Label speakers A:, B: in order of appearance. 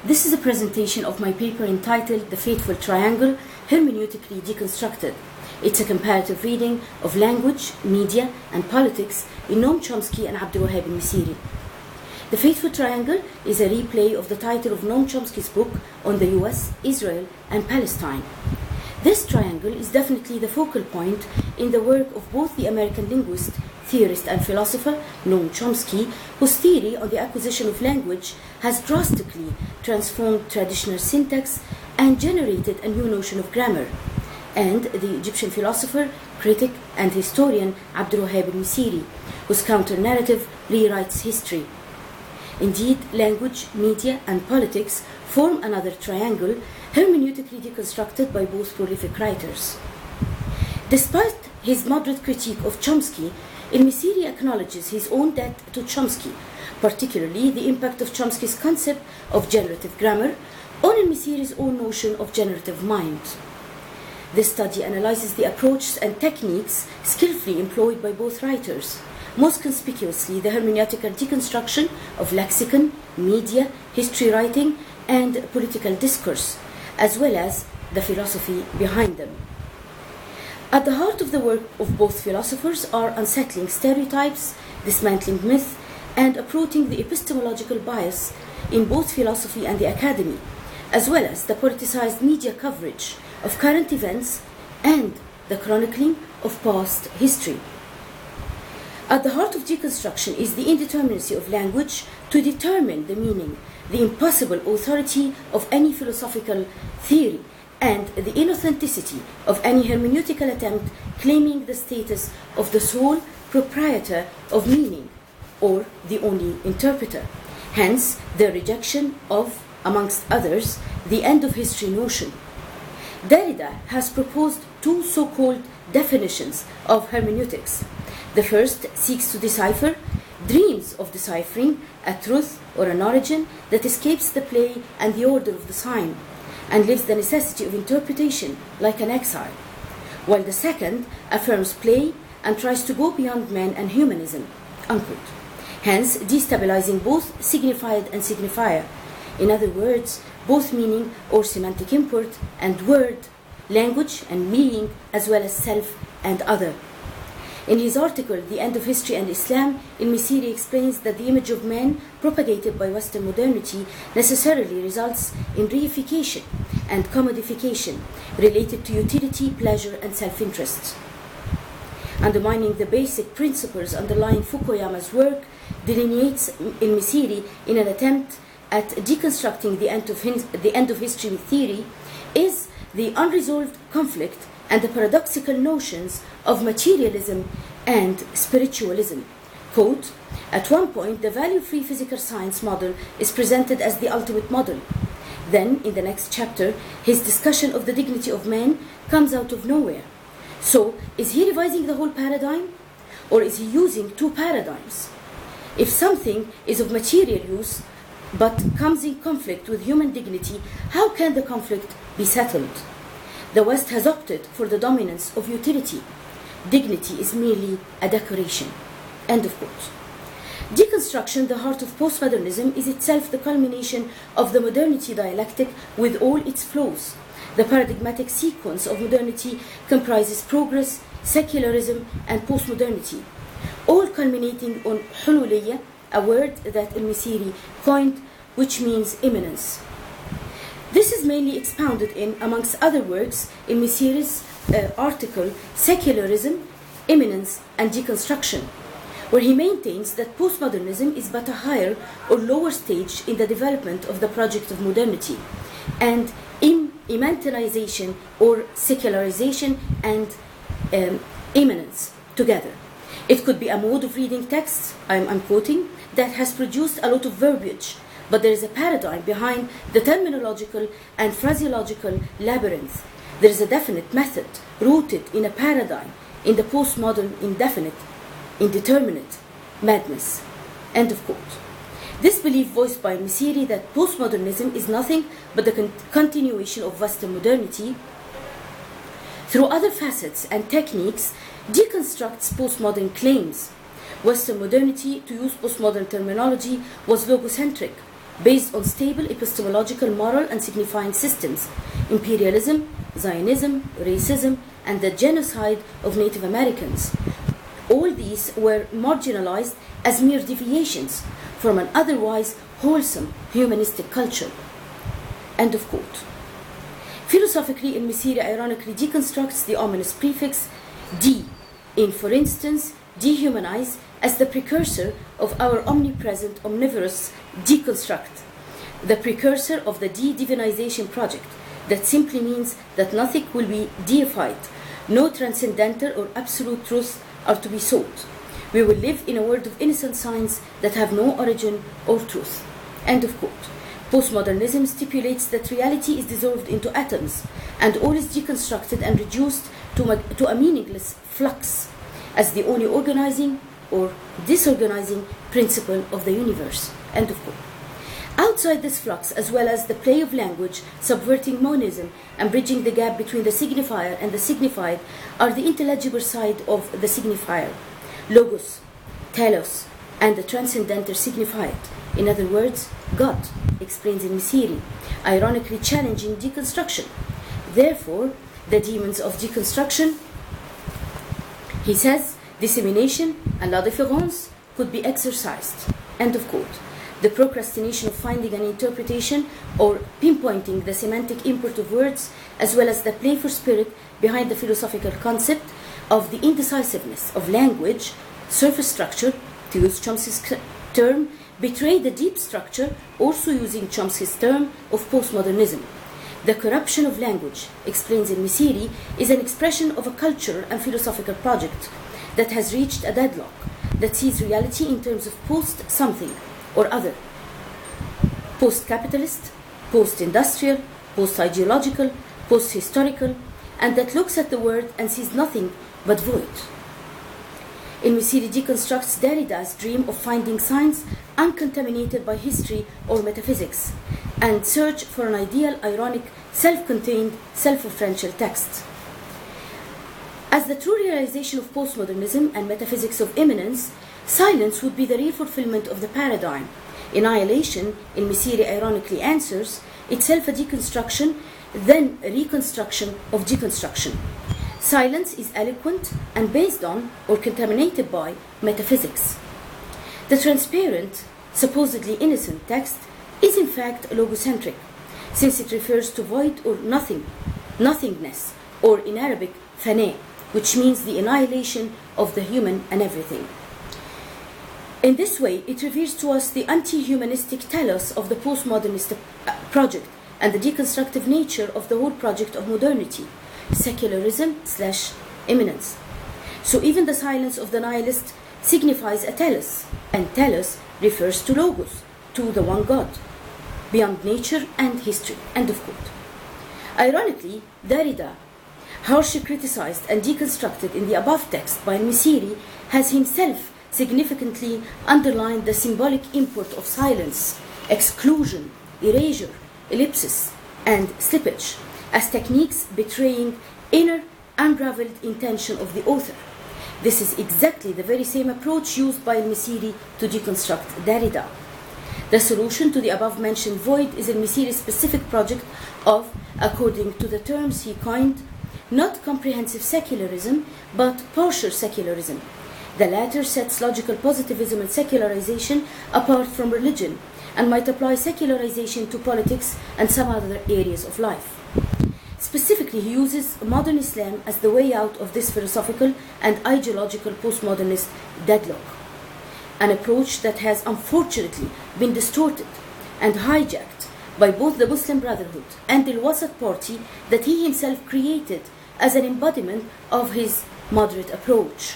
A: This is a presentation of my paper entitled The Fateful Triangle, Hermeneutically Deconstructed. It's a comparative reading of language, media, and politics in Noam Chomsky and Abdelwahab in Messiri. The Fateful Triangle is a replay of the title of Noam Chomsky's book on the US, Israel, and Palestine. This triangle is definitely the focal point in the work of both the American linguist, theorist, and philosopher Noam Chomsky, whose theory on the acquisition of language has drastically transformed traditional syntax and generated a new notion of grammar, and the Egyptian philosopher, critic, and historian Abdelwahab Messiri, whose counter-narrative rewrites history. Indeed, language, media, and politics form another triangle, hermeneutically deconstructed by both prolific writers. Despite his moderate critique of Chomsky, Elmessiri acknowledges his own debt to Chomsky, particularly the impact of Chomsky's concept of generative grammar on Elmessiri's own notion of generative mind. This study analyzes the approaches and techniques skillfully employed by both writers, most conspicuously the hermeneutical deconstruction of lexicon, media, history writing, and political discourse, as well as the philosophy behind them. At the heart of the work of both philosophers are unsettling stereotypes, dismantling myth, and uprooting the epistemological bias in both philosophy and the academy, as well as the politicized media coverage of current events and the chronicling of past history. At the heart of deconstruction is the indeterminacy of language to determine the meaning, the impossible authority of any philosophical theory, and the inauthenticity of any hermeneutical attempt claiming the status of the sole proprietor of meaning, or the only interpreter. Hence, the rejection of, amongst others, the end of history notion. Derrida has proposed two so-called definitions of hermeneutics. The first seeks to decipher, dreams of deciphering a truth or an origin that escapes the play and the order of the sign, and lives the necessity of interpretation like an exile, while the second affirms play and tries to go beyond man and humanism, unquote. Hence, destabilizing both signified and signifier, in other words, both meaning or semantic import and word, language and meaning, as well as self and other. In his article, The End of History and Islam, Messiri explains that the image of man propagated by Western modernity necessarily results in reification and commodification related to utility, pleasure, and self-interest. Undermining the basic principles underlying Fukuyama's work delineates Messiri in an attempt at deconstructing the end of history theory is the unresolved conflict and the paradoxical notions of materialism and spiritualism. Quote, at one point, the value-free physical science model is presented as the ultimate model. Then, in the next chapter, his discussion of the dignity of man comes out of nowhere. So, is he revising the whole paradigm? Or is he using two paradigms? If something is of material use, but comes in conflict with human dignity, how can the conflict be settled? The West has opted for the dominance of utility. Dignity is merely a decoration. End of quote. Deconstruction, the heart of postmodernism, is itself the culmination of the modernity dialectic with all its flaws. The paradigmatic sequence of modernity comprises progress, secularism, and postmodernity, all culminating on hululiyya, a word that Messiri coined, which means immanence. This is mainly expounded in, amongst other works, in Messiri's article, Secularism, Immanence, and Deconstruction, where he maintains that postmodernism is but a higher or lower stage in the development of the project of modernity, and immanentization or secularization and immanence together. It could be a mode of reading texts, I'm quoting, that has produced a lot of verbiage, but there is a paradigm behind the terminological and phraseological labyrinth. There is a definite method rooted in a paradigm in the postmodern indefinite, indeterminate madness. End of quote. This belief voiced by Messiri that postmodernism is nothing but the continuation of Western modernity through other facets and techniques deconstructs postmodern claims. Western modernity, to use postmodern terminology, was logocentric, based on stable epistemological, moral, and signifying systems, imperialism, Zionism, racism, and the genocide of Native Americans. All these were marginalized as mere deviations from an otherwise wholesome humanistic culture. End of quote. Philosophically, Messiri ironically deconstructs the ominous prefix de in, for instance, dehumanize as the precursor of our omnipresent, omnivorous deconstruct, the precursor of the de-divinization project, that simply means that nothing will be deified, no transcendental or absolute truths are to be sought. We will live in a world of innocent signs that have no origin or truth. End of quote. Postmodernism stipulates that reality is dissolved into atoms and all is deconstructed and reduced to a meaningless flux as the only organizing or disorganizing principle of the universe. End of quote. Outside this flux, as well as the play of language, subverting monism and bridging the gap between the signifier and the signified, are the intelligible side of the signifier, logos, telos, and the transcendental signified. In other words, God, explains in Messiri, ironically challenging deconstruction. Therefore, the demons of deconstruction, he says, dissemination and la différence could be exercised. End of quote. The procrastination of finding an interpretation or pinpointing the semantic import of words, as well as the playful spirit behind the philosophical concept of the indecisiveness of language, surface structure, to use Chomsky's term, betray the deep structure, also using Chomsky's term, of postmodernism. The corruption of language, explains in Messiri, is an expression of a cultural and philosophical project that has reached a deadlock, that sees reality in terms of post-something or other, post-capitalist, post-industrial, post-ideological, post-historical, and that looks at the world and sees nothing but void. In Messiri deconstructs Derrida's dream of finding science uncontaminated by history or metaphysics, and search for an ideal, ironic, self-contained, self-referential text. As the true realization of postmodernism and metaphysics of immanence, silence would be the real fulfillment of the paradigm. Annihilation, in Messiri ironically answers, itself a deconstruction, then a reconstruction of deconstruction. Silence is eloquent and based on or contaminated by metaphysics. The transparent, supposedly innocent text is in fact logocentric, since it refers to void or nothing, nothingness, or in Arabic, fana, which means the annihilation of the human and everything. In this way, it reveals to us the anti-humanistic telos of the postmodernist project and the deconstructive nature of the whole project of modernity, secularism/immanence. So even the silence of the nihilist signifies a telos, and telos refers to logos, to the one God, beyond nature and history. End of quote. Ironically, Derrida, harshly criticized and deconstructed in the above text by Messiri, has himself significantly underlined the symbolic import of silence, exclusion, erasure, ellipsis, and slippage as techniques betraying inner, unraveled intention of the author. This is exactly the very same approach used by Messiri to deconstruct Derrida. The solution to the above-mentioned void is in Messiri's specific project of, according to the terms he coined, not comprehensive secularism, but partial secularism. The latter sets logical positivism and secularization apart from religion, and might apply secularization to politics and some other areas of life. Specifically, he uses modern Islam as the way out of this philosophical and ideological postmodernist deadlock, an approach that has unfortunately been distorted and hijacked by both the Muslim Brotherhood and the Al-Wasat Party that he himself created as an embodiment of his moderate approach.